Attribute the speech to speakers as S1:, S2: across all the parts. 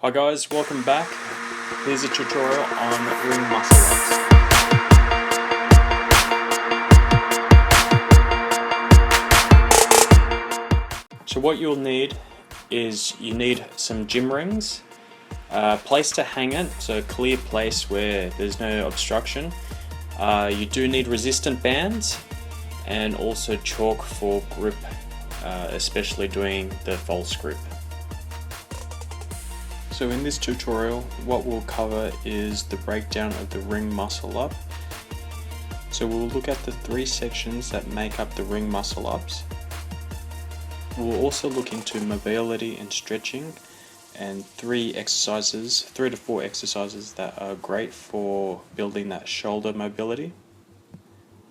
S1: Hi guys, welcome back. Here's a tutorial on ring muscle ups. So what you'll need is you need some gym rings, a place to hang it, so a clear place where there's no obstruction. You do need resistant bands and also chalk for grip, especially doing the false grip. So in this tutorial, what we'll cover is the breakdown of the ring muscle up. So we'll look at the three sections that make up the ring muscle ups. We'll also look into mobility and stretching and three to four exercises that are great for building that shoulder mobility.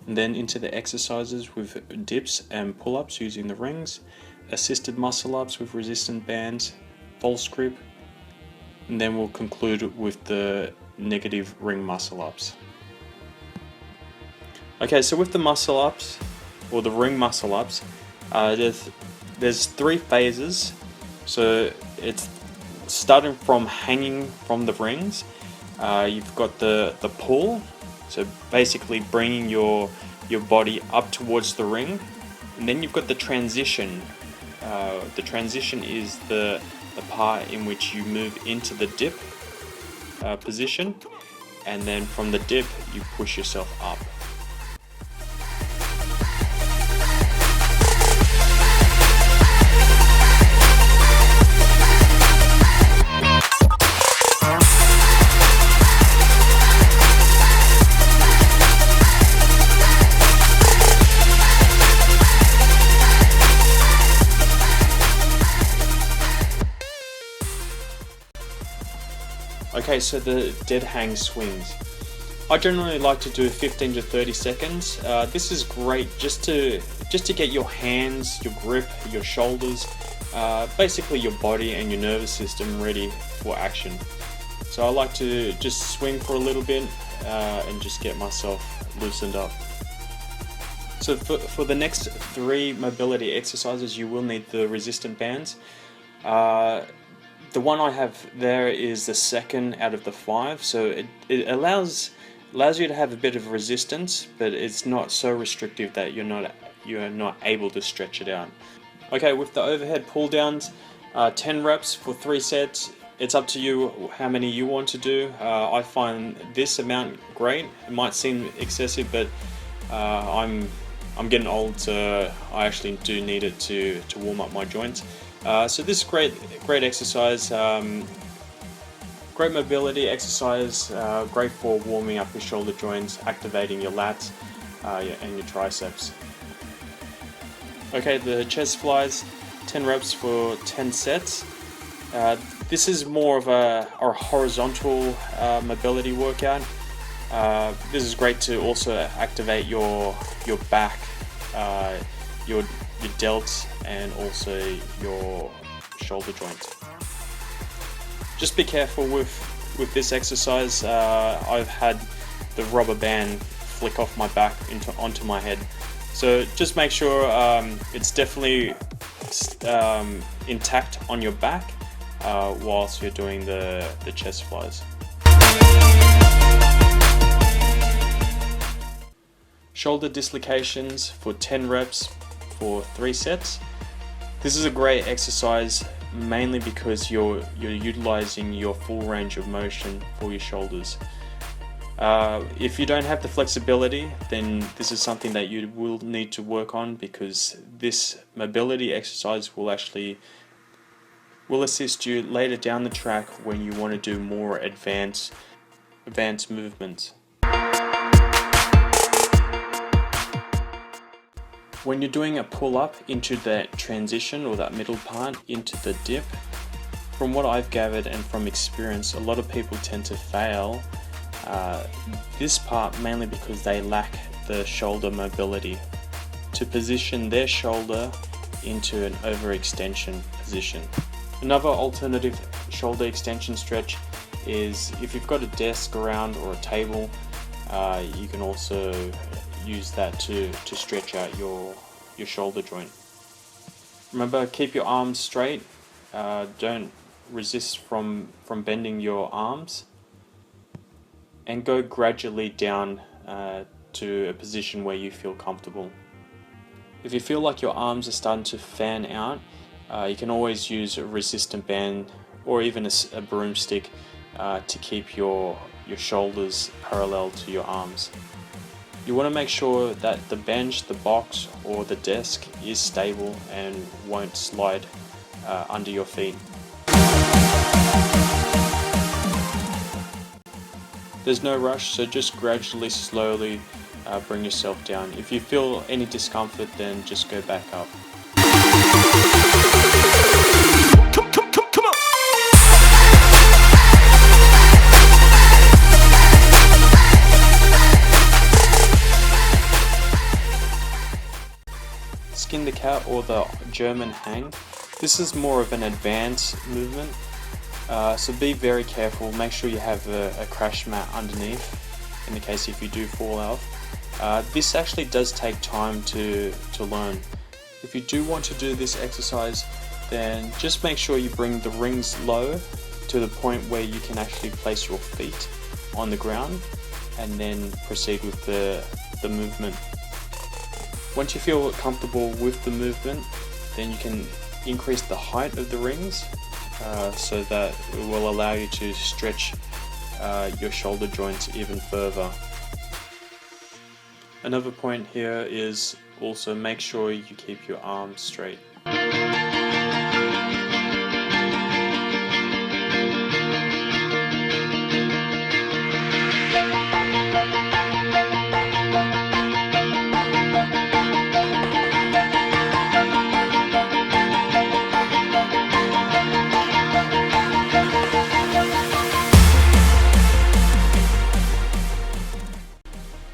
S1: And then into the exercises with dips and pull-ups using the rings, assisted muscle ups with resistant bands, false grip, and then we'll conclude with the negative ring muscle ups. Okay, so with the muscle ups, or the ring muscle ups, there's three phases. So it's starting from hanging from the rings. You've got the pull, so basically bringing your body up towards the ring, and then you've got the transition. The transition is the part in which you move into the dip position, and then from the dip you push yourself up. Okay, so the dead hang swings. I generally like to do 15 to 30 seconds. This is great just to get your hands, your grip, your shoulders, basically your body and your nervous system ready for action. So I like to just swing for a little bit and just get myself loosened up. So for the next three mobility exercises, you will need the resistant bands. The one I have there is the second out of the 5, so it allows you to have a bit of resistance, but it's not so restrictive that you're not able to stretch it out. Okay, with the overhead pull downs, 10 reps for 3 sets. It's up to you how many you want to do. I find this amount great. It might seem excessive, but I'm getting old, so I actually do need it to warm up my joints. So this is great exercise, great mobility exercise, great for warming up your shoulder joints, activating your lats and your triceps. Okay, the chest flies, 10 reps for 10 sets. This is more of a horizontal mobility workout. This is great to also activate your back, your delts, and also your shoulder joint. Just be careful with this exercise. I've had the rubber band flick off my back onto my head, so just make sure it's definitely intact on your back whilst you're doing the chest flies. Shoulder dislocations for 10 reps for 3 sets. This is a great exercise mainly because you're utilizing your full range of motion for your shoulders. If you don't have the flexibility, then this is something that you will need to work on, because this mobility exercise will assist you later down the track when you want to do more advanced movements. When you're doing a pull-up into that transition, or that middle part into the dip, from what I've gathered and from experience, a lot of people tend to fail this part mainly because they lack the shoulder mobility to position their shoulder into an overextension position. Another alternative shoulder extension stretch is if you've got a desk around or a table, you can also use that to stretch out your shoulder joint. Remember, keep your arms straight. Don't resist from bending your arms, and go gradually down to a position where you feel comfortable. If you feel like your arms are starting to fan out, you can always use a resistant band or even a broomstick to keep your shoulders parallel to your arms. You want to make sure that the bench, the box, or the desk is stable and won't slide under your feet. There's no rush, so just gradually, slowly bring yourself down. If you feel any discomfort, then just go back up. Skin the cat, or the German hang. This is more of an advanced movement, so be very careful. Make sure you have a crash mat underneath in the case if you do fall off. This actually does take time to learn. If you do want to do this exercise, then just make sure you bring the rings low to the point where you can actually place your feet on the ground, and then proceed with the movement. Once you feel comfortable with the movement, then you can increase the height of the rings so that it will allow you to stretch your shoulder joints even further. Another point here is also make sure you keep your arms straight.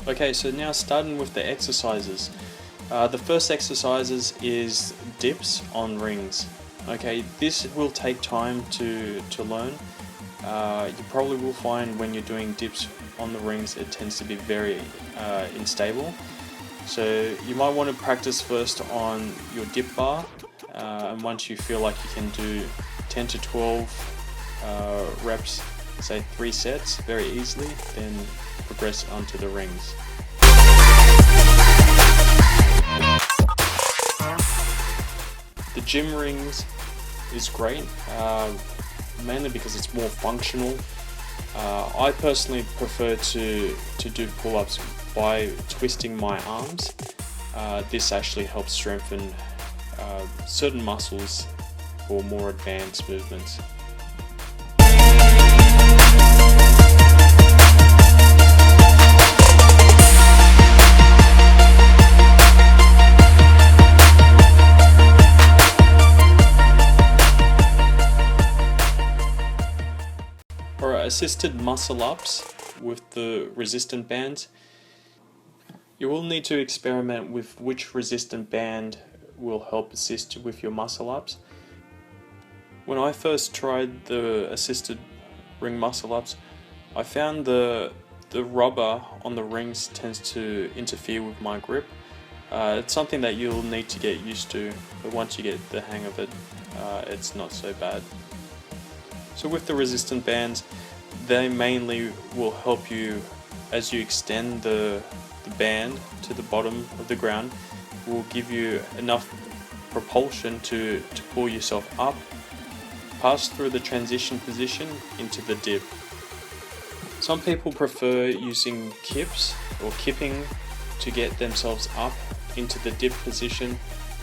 S1: Okay, so now starting with the exercises. The first exercises is dips on rings. Okay, this will take time to learn. You probably will find when you're doing dips on the rings, it tends to be very unstable. So you might want to practice first on your dip bar, and once you feel like you can do 10 to 12 reps, say 3 sets very easily, then progress onto the rings. The gym rings is great, mainly because it's more functional. I personally prefer to do pull-ups by twisting my arms. This actually helps strengthen certain muscles for more advanced movements. Assisted muscle ups with the resistant bands. You will need to experiment with which resistant band will help assist with your muscle ups. When I first tried the assisted ring muscle ups, I found the rubber on the rings tends to interfere with my grip. It's something that you'll need to get used to, but once you get the hang of it, it's not so bad. So with the resistant bands, they mainly will help you as you extend the band to the bottom of the ground, will give you enough propulsion to pull yourself up, pass through the transition position into the dip. Some people prefer using kips or kipping to get themselves up into the dip position.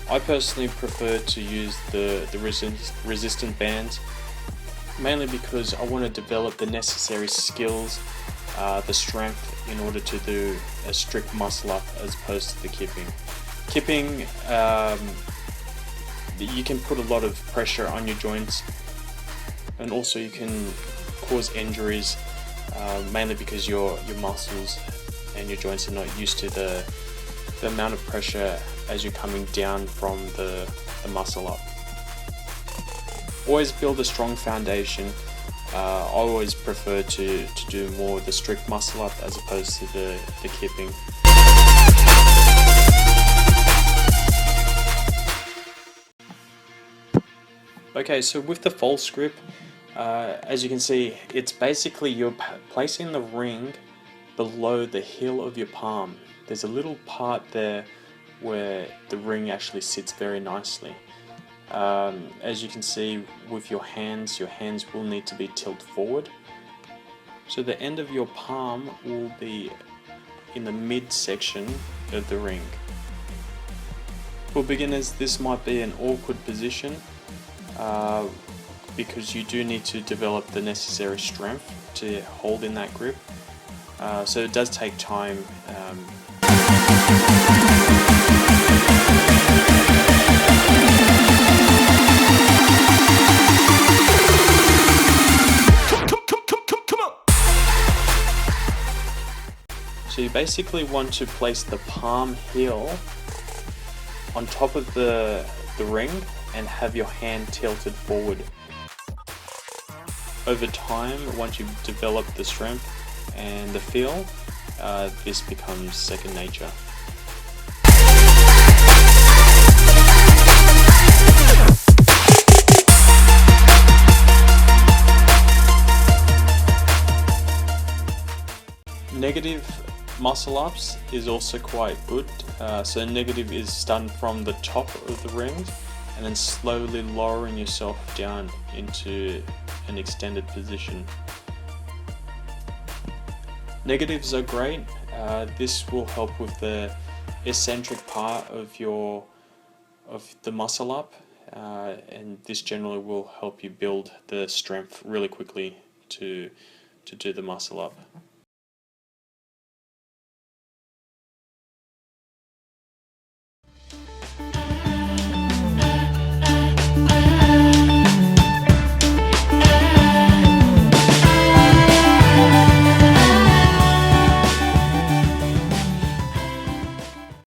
S1: I personally prefer to use the resistant bands, mainly because I want to develop the necessary skills, the strength in order to do a strict muscle up as opposed to the kipping. Kipping, you can put a lot of pressure on your joints, and also you can cause injuries, mainly because your muscles and your joints are not used to the amount of pressure as you're coming down from the muscle up. Always build a strong foundation. I always prefer to do more the strict muscle up as opposed to the kipping. Okay, so with the false grip, as you can see, it's basically you're placing the ring below the heel of your palm. There's a little part there where the ring actually sits very nicely. As you can see with your hands will need to be tilted forward. So the end of your palm will be in the midsection of the ring. For beginners, this might be an awkward position because you do need to develop the necessary strength to hold in that grip. So it does take time. So you basically want to place the palm heel on top of the ring and have your hand tilted forward. Over time, once you've developed the strength and the feel, this becomes second nature. Negative muscle ups is also quite good. So negative is starting from the top of the ring and then slowly lowering yourself down into an extended position. Negatives are great. This will help with the eccentric part of the muscle up, and this generally will help you build the strength really quickly to do the muscle up.